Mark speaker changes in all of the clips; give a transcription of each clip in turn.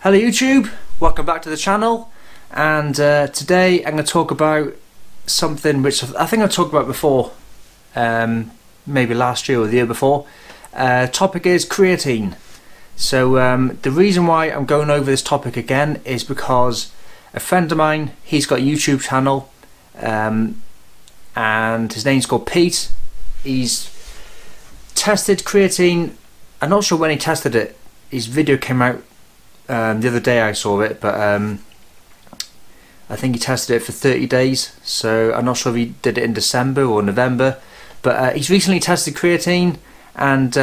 Speaker 1: Hello YouTube, welcome back to the channel, and today I'm going to talk about something which I think I talked about before, maybe last year or the year before. Topic is creatine. So the reason why I'm going over this topic again is because a friend of mine, he's got a YouTube channel, and his name's called Pete. He's tested creatine. I'm not sure when he tested it. His video came out the other day, I saw it, but I think he tested it for 30 days, so I'm not sure if he did it in December or November, but he's recently tested creatine, and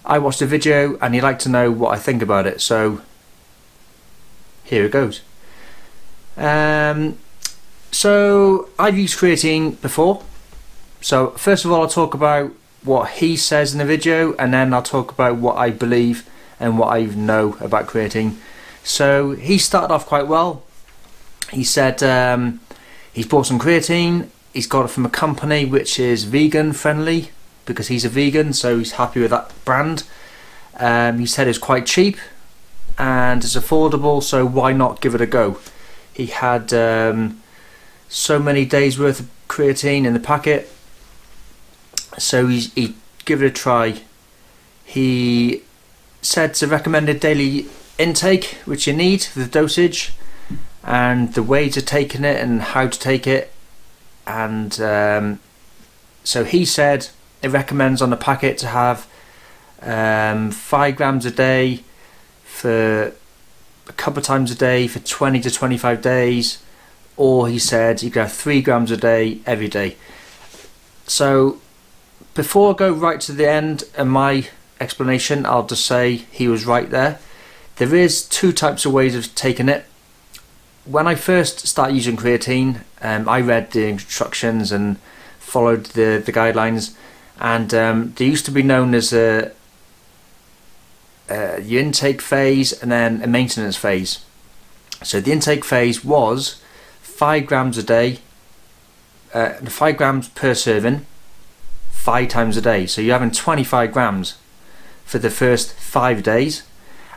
Speaker 1: I watched a video and he'd like to know what I think about it, so here it goes. So I've used creatine before, so first of all I'll talk about what he says in the video, and then I'll talk about what I believe and what I know about creatine. So he started off quite well. He said he's bought some creatine, he's got it from a company which is vegan friendly, because he's a vegan, so he's happy with that brand. He said it's quite cheap and it's affordable, so why not give it a go. He had so many days worth of creatine in the packet, so he give it a try. He said it's a recommended daily intake which you need for the dosage and the ways of taking it and how to take it, and so he said it recommends on the packet to have 5 grams a day for a couple of times a day for 20 to 25 days, or he said you can have 3 grams a day every day. So before I go right to the end of my explanation, I'll just say he was right there. There is 2 types of ways of taking it. When I first started using creatine, I read the instructions and followed the guidelines, and they used to be known as your intake phase and then a maintenance phase. So the intake phase was 5 grams a day, 5 grams per serving, 5 times a day. So you're having 25 grams for the first 5 days,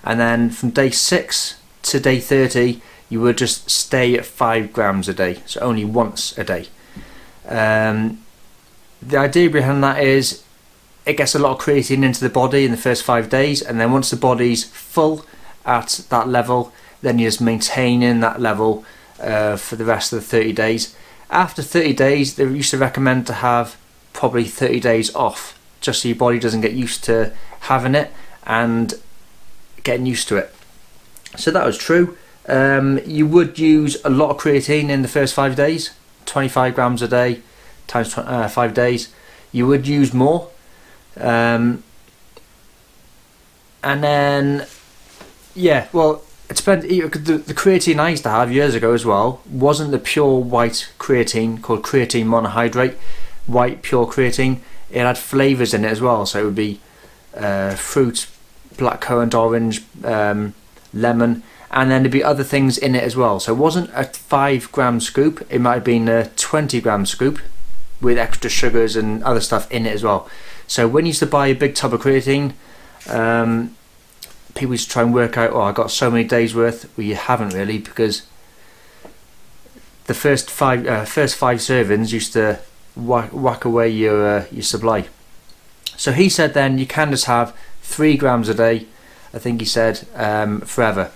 Speaker 1: and then from day 6 to day 30 you would just stay at 5 grams a day, so only once a day. The idea behind that is it gets a lot of creatine into the body in the first 5 days, and then once the body's full at that level, then you're just maintaining that level for the rest of the 30 days. After 30 days they used to recommend to have probably 30 days off, just so your body doesn't get used to having it and getting used to it. So that was true. You would use a lot of creatine in the first 5 days, 25 grams a day times 5 days. You would use more, and then yeah, well, it depends. The creatine I used to have years ago as well wasn't the pure white creatine called creatine monohydrate, white pure creatine. It had flavours in it as well, so it would be fruit, blackcurrant, orange, lemon, and then there'd be other things in it as well. So it wasn't a 5 gram scoop, it might have been a 20 gram scoop with extra sugars and other stuff in it as well. So when you used to buy a big tub of creatine, people used to try and work out, oh, I got so many days worth. Well, you haven't really, because the first five servings used to whack away your supply. So he said then you can just have 3 grams a day, I think he said, forever,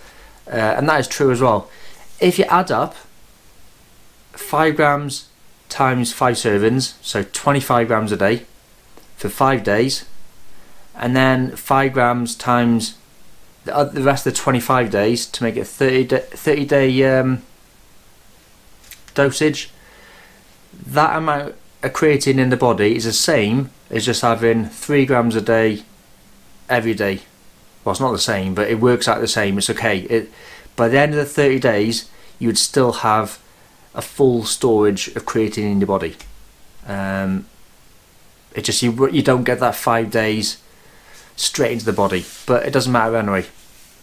Speaker 1: and that is true as well. If you add up 5 grams times 5 servings, so 25 grams a day for 5 days, and then 5 grams times the rest of the 25 days to make it 30 day dosage, that amount of creatine in the body is the same as just having 3 grams a day every day. Well, it's not the same, but it works out the same. It's okay. By the end of the 30 days you would still have a full storage of creatine in your body. It just you don't get that 5 days straight into the body, but it doesn't matter anyway.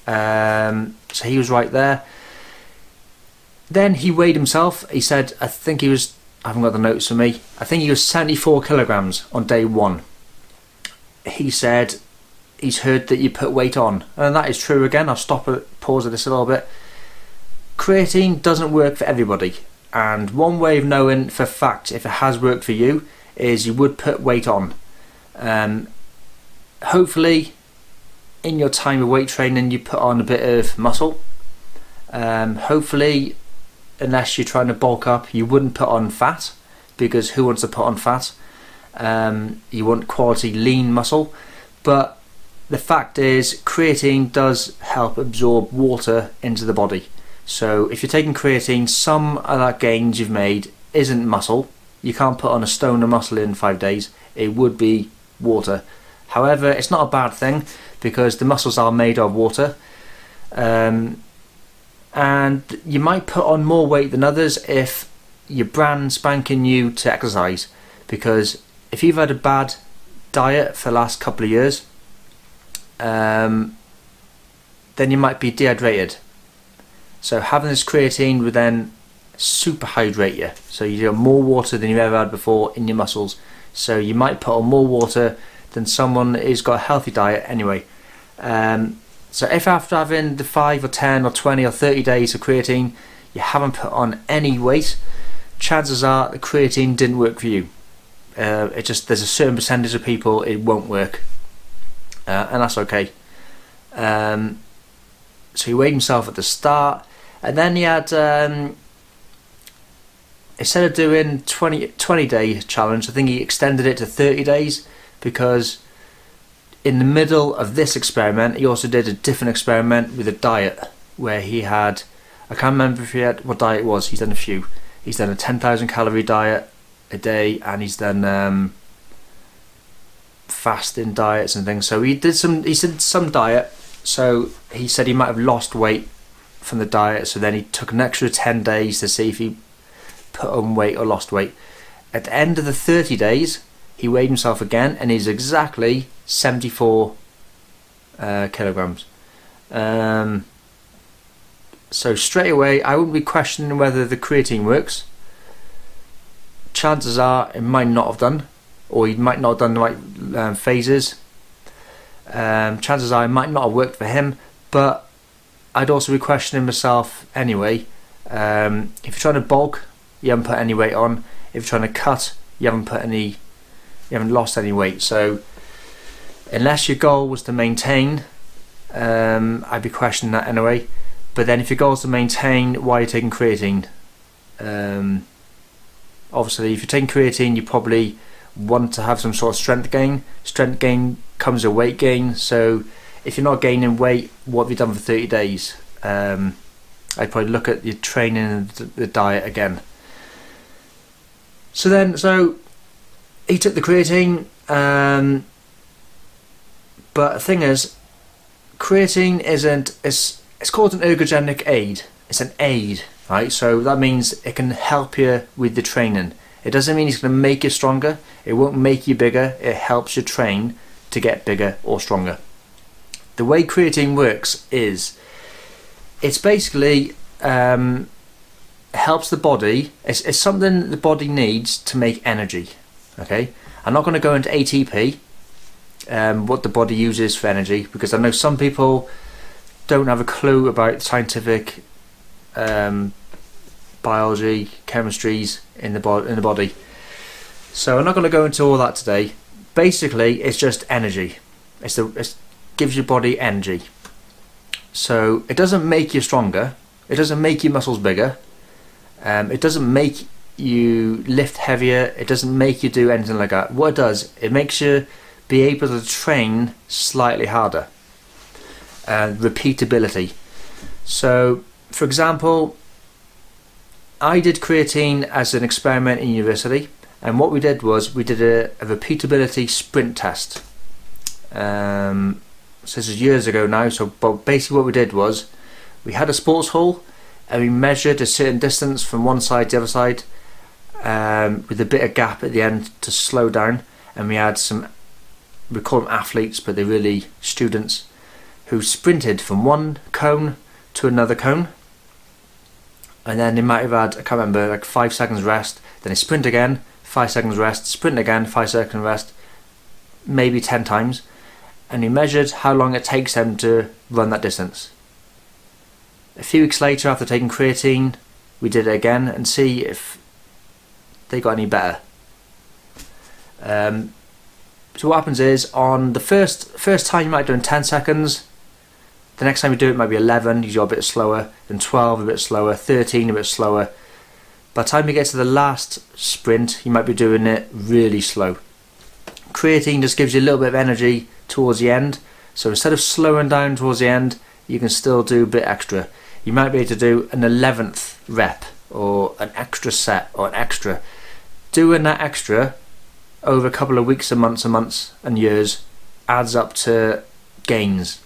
Speaker 1: So he was right there. Then he weighed himself. He said, I think he was, I haven't got the notes for me, I think he was 74 kilograms on day 1. He said he's heard that you put weight on, and that is true. Again, I'll pause at this a little bit. Creatine doesn't work for everybody, and one way of knowing for fact if it has worked for you is you would put weight on. Hopefully in your time of weight training you put on a bit of muscle. Hopefully, unless you're trying to bulk up, you wouldn't put on fat, because who wants to put on fat? You want quality lean muscle. But the fact is, creatine does help absorb water into the body. So if you're taking creatine, some of that gains you've made isn't muscle. You can't put on a stone of muscle in 5 days. It would be water. However, it's not a bad thing, because the muscles are made of water. And you might put on more weight than others if you're brand spanking new to exercise, because if you've had a bad diet for the last couple of years, then you might be dehydrated. So having this creatine would then super hydrate you, so you have more water than you've ever had before in your muscles. So you might put on more water than someone who's got a healthy diet anyway. So if after having the 5 or 10 or 20 or 30 days of creatine you haven't put on any weight, chances are the creatine didn't work for you. There's a certain percentage of people it won't work, and that's okay. So he weighed himself at the start, and then he had, instead of doing 20 day challenge, I think he extended it to 30 days, because in the middle of this experiment he also did a different experiment with a diet where he had, I can't remember if he had what diet it was. He's done a few. He's done a 10,000 calorie diet a day, and he's done fasting diets and things. So he did some diet. So he said he might have lost weight from the diet, so then he took an extra 10 days to see if he put on weight or lost weight. At the end of the 30 days he weighed himself again, and he's exactly 74 kilograms. So straight away I wouldn't be questioning whether the creatine works. Chances are it might not have done, or he might not have done the right phases. Chances are it might not have worked for him, but I'd also be questioning myself anyway. If you're trying to bulk, you haven't put any weight on. If you're trying to cut, you haven't lost any weight. So unless your goal was to maintain, I'd be questioning that anyway. But then if your goal is to maintain, why are you taking creatine? Obviously if you're taking creatine, you probably want to have some sort of strength gain. Strength gain comes with weight gain. So if you're not gaining weight, what have you done for 30 days? I'd probably look at your training and the diet again. So he took the creatine, but the thing is, creatine it's called an ergogenic aid. It's an aid, right? So that means it can help you with the training. It doesn't mean it's going to make you stronger. It won't make you bigger. It helps you train to get bigger or stronger. The way creatine works is, it's basically helps the body. It's something the body needs to make energy. Okay, I'm not going to go into ATP, what the body uses for energy, because I know some people don't have a clue about scientific biology, chemistries in the body. So I'm not going to go into all that today. Basically, it's just energy. It gives your body energy. So it doesn't make you stronger. It doesn't make your muscles bigger. It doesn't make you lift heavier. It doesn't make you do anything like that. What it does, it makes you be able to train slightly harder. Repeatability. So, for example, I did creatine as an experiment in university, and what we did was we did a repeatability sprint test. So this is years ago now. So, but basically what we did was we had a sports hall, and we measured a certain distance from one side to the other side, with a bit of gap at the end to slow down. And we had some, we call them athletes, but they're really students, who sprinted from one cone to another cone, and then they might have had, I can't remember, like 5 seconds rest, then they sprint again, 5 seconds rest, sprint again, 5 seconds rest, maybe 10 times. and he measured how long it takes them to run that distance. A few weeks later, after taking creatine, we did it again and see if they got any better. So what happens is, on the first time you might do in 10 seconds, the next time you do it might be 11, you go a bit slower, then 12 a bit slower, 13 a bit slower. By the time you get to the last sprint, you might be doing it really slow. Creatine just gives you a little bit of energy towards the end, so instead of slowing down towards the end, you can still do a bit extra. You might be able to do an 11th rep, or an extra set, or an extra. Doing that extra over a couple of weeks and months and years adds up to gains.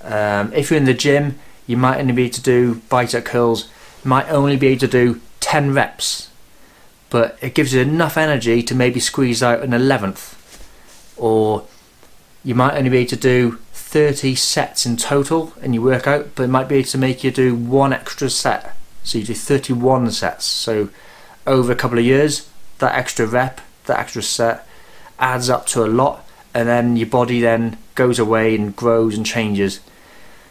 Speaker 1: If you're in the gym, you might only be able to do bicep curls, might only be able to do 10 reps, but it gives you enough energy to maybe squeeze out an 11th. Or you might only be able to do 30 sets in total in your workout, but it might be able to make you do one extra set, so you do 31 sets. So over a couple of years, that extra rep, that extra set adds up to a lot, and then your body then goes away and grows and changes.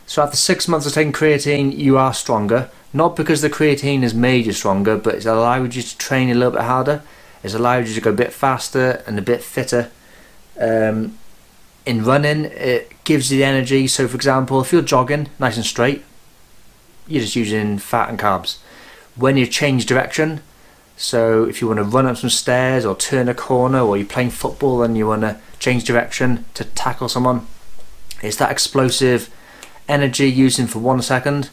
Speaker 1: So after 6 months of taking creatine, you are stronger, not because the creatine has made you stronger, but it's allowed you to train a little bit harder. It's allowed you to go a bit faster and a bit fitter. In running, it gives you the energy. So for example, if you're jogging nice and straight, you're just using fat and carbs. When you change direction, so if you want to run up some stairs or turn a corner, or you're playing football and you want to change direction to tackle someone, it's that explosive energy using for 1 second.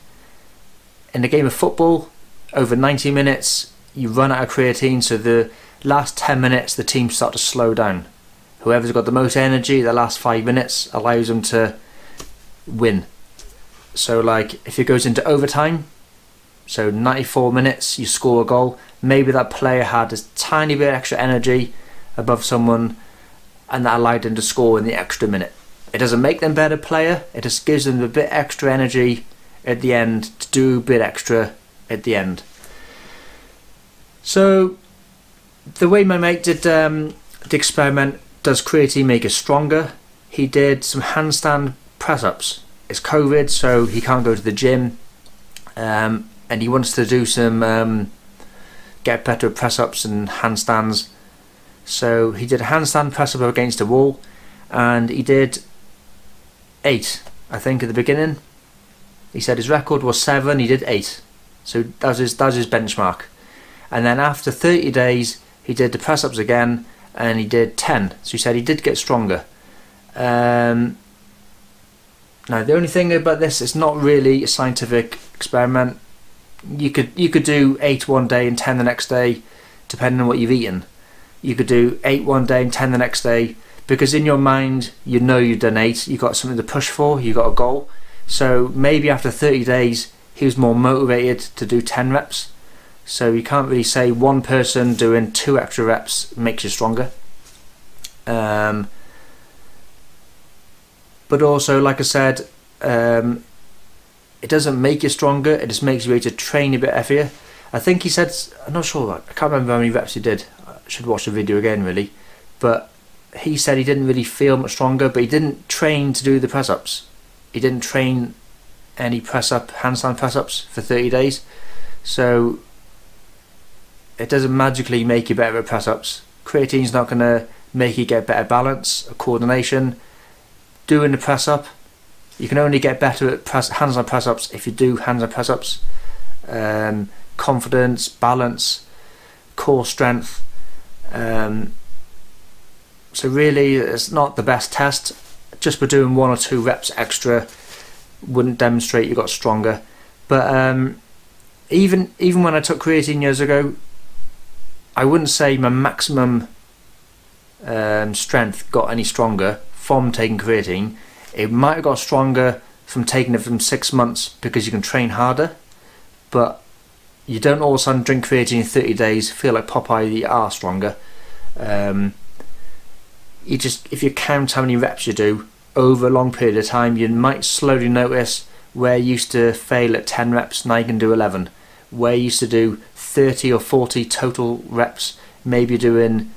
Speaker 1: In a game of football, over 90 minutes, you run out of creatine, so the last 10 minutes the team start to slow down. Whoever's got the most energy, the last 5 minutes allows them to win. So like if it goes into overtime, so 94 minutes, you score a goal, maybe that player had a tiny bit extra energy above someone, and that allowed them to score in the extra minute. It doesn't make them a better player, it just gives them a bit extra energy at the end to do a bit extra at the end. So the way my mate did the experiment, does creatine make us stronger? He did some handstand press-ups. It's COVID, so he can't go to the gym, and he wants to do some get better press-ups and handstands. So he did a handstand press-up against a wall, and he did 8, I think, at the beginning. He said his record was 7, he did 8. So that was his benchmark. And then after 30 days, he did the press-ups again, and he did 10. So he said he did get stronger. Now the only thing about this, it's not really a scientific experiment. You could do 8 one day and 10 the next day, depending on what you've eaten. You could do 8 one day and 10 the next day, because in your mind you know you've done 8, you've got something to push for, you've got a goal. So maybe after 30 days he was more motivated to do 10 reps. So you can't really say one person doing 2 extra reps makes you stronger. But also, like I said, it doesn't make you stronger, it just makes you able to train a bit heavier. I think he said, I'm not sure, I can't remember how many reps he did. I should watch the video again really. But he said he didn't really feel much stronger, but he didn't train to do the press-ups. He didn't train any handstand press-ups for 30 days. So it doesn't magically make you better at press-ups. Creatine's not going to make you get better balance or coordination. Doing the press-up, you can only get better at handstand press-ups if you do handstand press-ups. Confidence, balance, core strength. So really it's not the best test. Just by doing 1 or 2 reps extra wouldn't demonstrate you got stronger. But even when I took creatine years ago, I wouldn't say my maximum strength got any stronger from taking creatine. It might have got stronger from taking it from 6 months because you can train harder, but you don't all of a sudden drink creatine in 30 days, feel like Popeye, you are stronger. If you count how many reps you do over a long period of time, you might slowly notice where you used to fail at 10 reps, now you can do 11. Where you used to do 30 or 40 total reps, maybe doing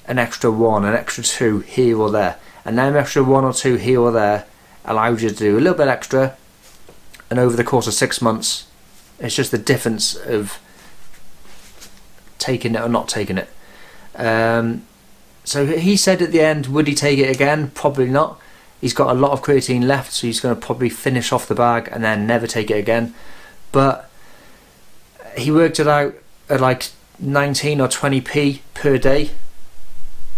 Speaker 1: an extra 1, an extra 2 here or there. and then extra 1 or 2 here or there allows you to do a little bit extra, and over the course of 6 months, it's just the difference of taking it or not taking it. So he said at the end, would he take it again? Probably not. He's got a lot of creatine left, so he's going to probably finish off the bag and then never take it again. But he worked it out at like 19 or 20p per day.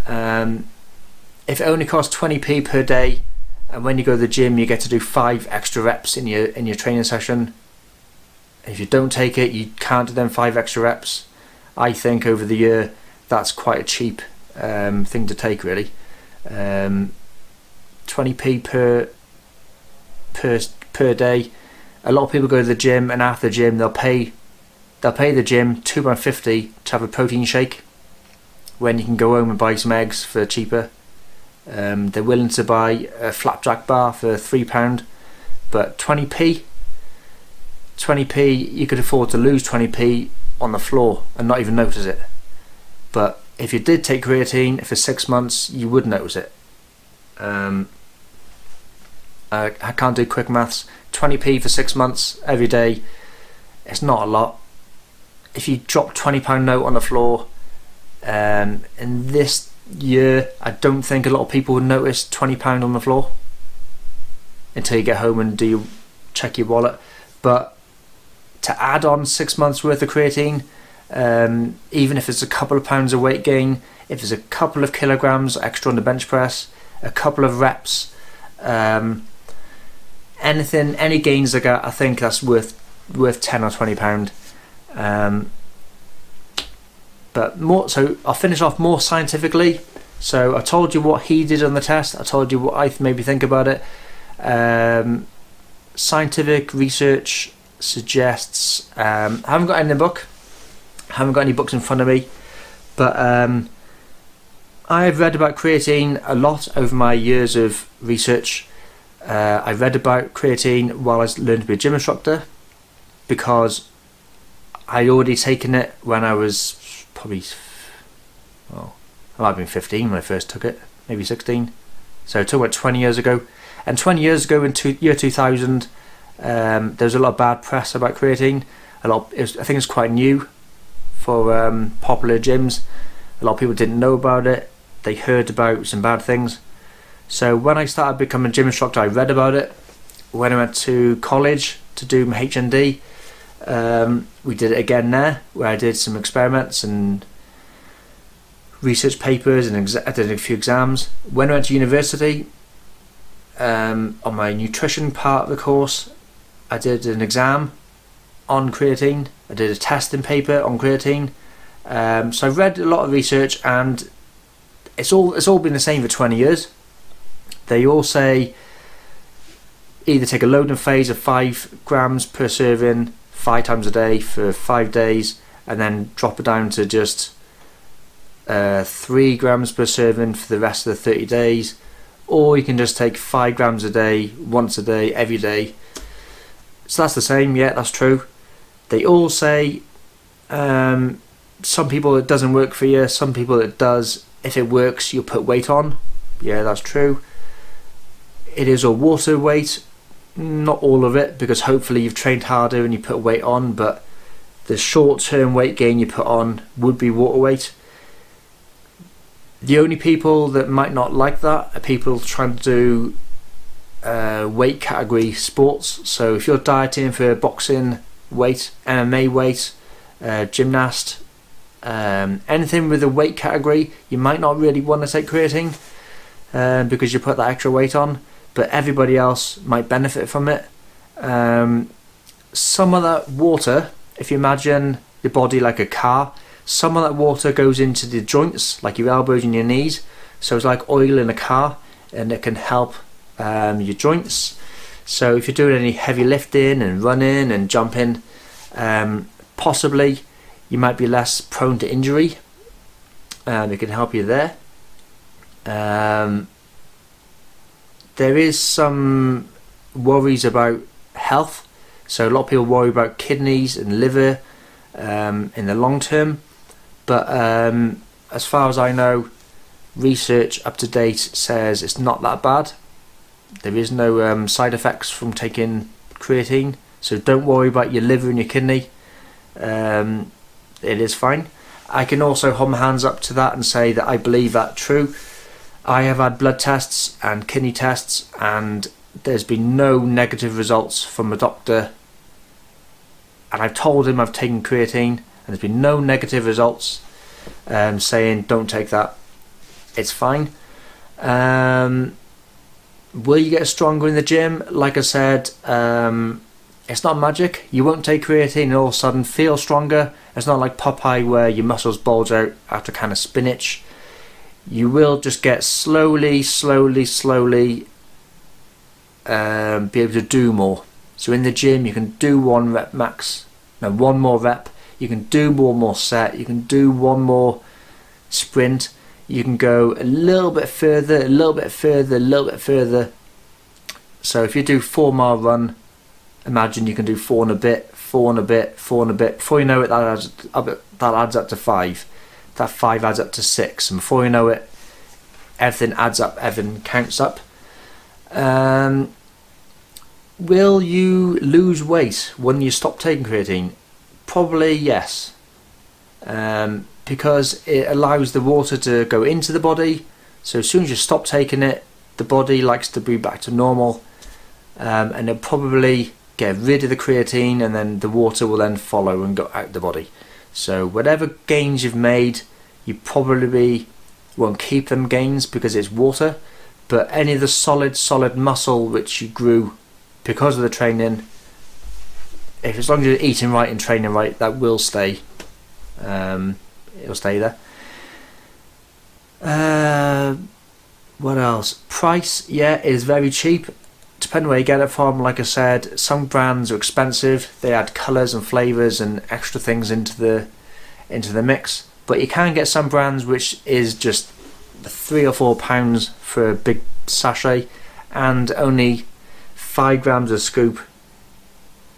Speaker 1: If it only costs 20p per day, and when you go to the gym you get to do 5 extra reps in your training session, if you don't take it you can't do them 5 extra reps. I think over the year that's quite a cheap thing to take, really. 20p per day. A lot of people go to the gym, and after the gym they'll pay the gym £2.50 to have a protein shake, when you can go home and buy some eggs for cheaper. They're willing to buy a flapjack bar for £3, but 20p, you could afford to lose 20p on the floor and not even notice it. But if you did take creatine for 6 months, you would notice it. I can't do quick maths. 20p for 6 months every day, it's not a lot. If you drop £20 note on the floor, in this year I don't think a lot of people would notice £20 on the floor until you get home and check your wallet. But to add on 6 months worth of creatine, even if it's a couple of pounds of weight gain, if it's a couple of kilograms extra on the bench press, a couple of reps, any gains I got, I think that's worth 10 or 20 pound. But more, so I'll finish off more scientifically. So I told you what he did on the test, I told you what I maybe think about it. Scientific research suggests, I haven't got any in the book, I haven't got any books in front of me, but I've read about creatine a lot over my years of research. I read about creatine while I learned to be a gym instructor, because I'd already taken it when I was probably, well, I might have been 15 when I first took it, maybe 16. So talking about 20 years ago. And 20 years ago in year 2000, there was a lot of bad press about creatine. I think it's quite new for popular gyms. A lot of people didn't know about it. They heard about some bad things. So when I started becoming a gym instructor, I read about it. When I went to college to do my HND, we did it again there, where I did some experiments and research papers, and I did a few exams. When I went to university, on my nutrition part of the course, I did an exam on creatine. I did a testing paper on creatine. So I've read a lot of research, and it's all been the same for 20 years. They all say either take a loading phase of 5 grams per serving 5 times a day for 5 days, and then drop it down to just 3 grams per serving for the rest of the 30 days, or you can just take 5 grams a day, once a day, every day. So that's the same. Yeah, that's true. They all say some people it doesn't work for you, some people it does. If it works, you'll put weight on. Yeah, that's true. It is a water weight, not all of it, because hopefully you've trained harder and you put weight on, but the short-term weight gain you put on would be water weight. The only people that might not like that are people trying to do weight category sports. So if you're dieting for boxing weight, MMA weight, gymnast, anything with a weight category, you might not really want to take creatine because you put that extra weight on, but everybody else might benefit from it. Some of that water, if you imagine your body like a car, some of that water goes into the joints, like your elbows and your knees. So it's like oil in a car, and it can help your joints. So if you're doing any heavy lifting and running and jumping, possibly you might be less prone to injury. It can help you there. There is some worries about health. So a lot of people worry about kidneys and liver in the long term. But as far as I know, research up to date says it's not that bad. There is no side effects from taking creatine, so don't worry about your liver and your kidney. It is fine. I can also hold my hands up to that and say that I believe that true. I have had blood tests and kidney tests, and there's been no negative results from a doctor, and I've told him I've taken creatine and there's been no negative results saying don't take that. It's fine. Will you get stronger in the gym? Like I said, it's not magic. You won't take creatine and all of a sudden feel stronger. It's not like Popeye where your muscles bulge out after a can of spinach. You will just get slowly be able to do more. So in the gym you can do one rep max. Now one more rep. You can do one more set. You can do one more sprint. You can go a little bit further, a little bit further, a little bit further. So if you do 4 mile run, imagine you can do 4 and a bit, 4 and a bit, 4 and a bit. Before you know it, that adds up to 5. That 5 adds up to 6, and before you know it, everything adds up, everything counts up. Will you lose weight when you stop taking creatine? Probably yes. Because it allows the water to go into the body, so as soon as you stop taking it, the body likes to be back to normal, and it'll probably get rid of the creatine, and then the water will then follow and go out the body. So whatever gains you've made, you probably won't keep them gains because it's water, but any of the solid muscle which you grew because of the training, as long as you're eating right and training right, that will stay. It'll stay there. What else? Price, yeah, it is very cheap. Depending where you get it from. Like I said, some brands are expensive. They add colours and flavours and extra things into the mix. But you can get some brands which is just £3 or £4 for a big sachet, and only 5 grams a scoop.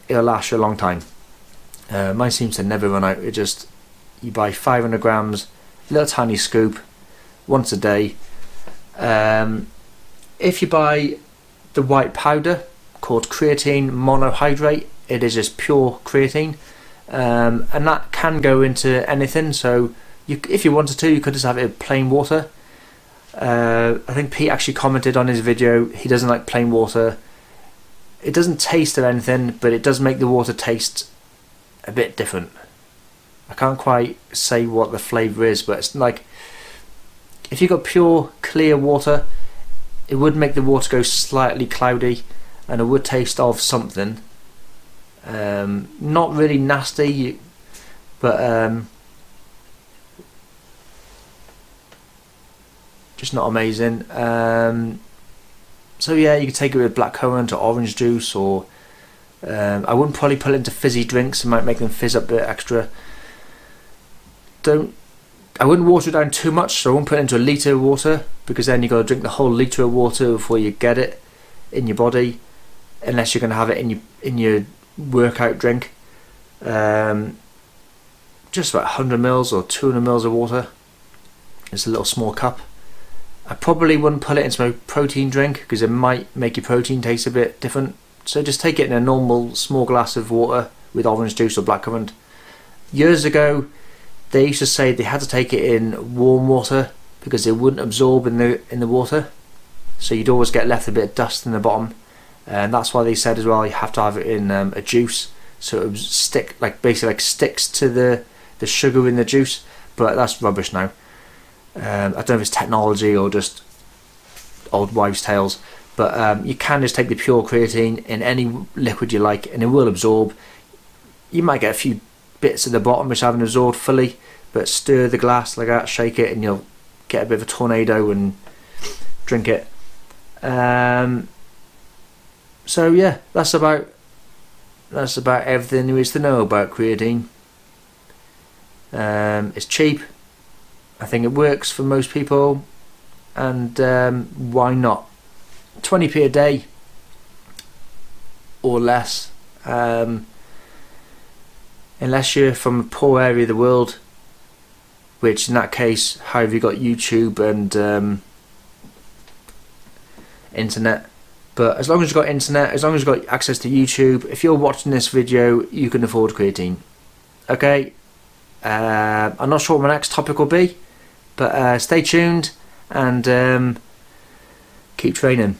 Speaker 1: It'll last you a long time. Mine seems to never run out. It just, you buy 500 grams, little tiny scoop, once a day. If you buy the white powder called creatine monohydrate, it is just pure creatine, and that can go into anything. So if you wanted to, you could just have it in plain water. I think Pete actually commented on his video, he doesn't like plain water. It doesn't taste of anything, but it does make the water taste a bit different. I can't quite say what the flavour is, but it's like, if you got pure clear water, it would make the water go slightly cloudy, and it would taste of something. Not really nasty, but just not amazing. So yeah, you could take it with blackcurrant or orange juice, or I wouldn't probably put it into fizzy drinks. It might make them fizz up a bit extra. I wouldn't water it down too much, so I won't put it into a litre of water, because then you've got to drink the whole litre of water before you get it in your body, unless you're going to have it in your workout drink. Just about 100 mils or 200 mils of water. It's a little small cup. I probably wouldn't put it into a protein drink, because it might make your protein taste a bit different. So just take it in a normal small glass of water with orange juice or blackcurrant. Years ago, they used to say they had to take it in warm water because it wouldn't absorb in the water, so you'd always get left a bit of dust in the bottom, and that's why they said as well you have to have it in a juice, so it would stick, like basically like sticks to the sugar in the juice. But that's rubbish now. I don't know if it's technology or just old wives' tales, but you can just take the pure creatine in any liquid you like, and it will absorb. You might get a few bits at the bottom which haven't absorbed fully, but stir the glass like that, shake it, and you'll get a bit of a tornado and drink it. So yeah, that's about everything there is to know about creatine. It's cheap. I think it works for most people, and why not? 20p a day or less. Unless you're from a poor area of the world which in that case, how have you got YouTube and internet? But as long as you've got internet, as long as you've got access to YouTube, if you're watching this video, you can afford creatine. Okay, I'm not sure what my next topic will be, but stay tuned and keep training.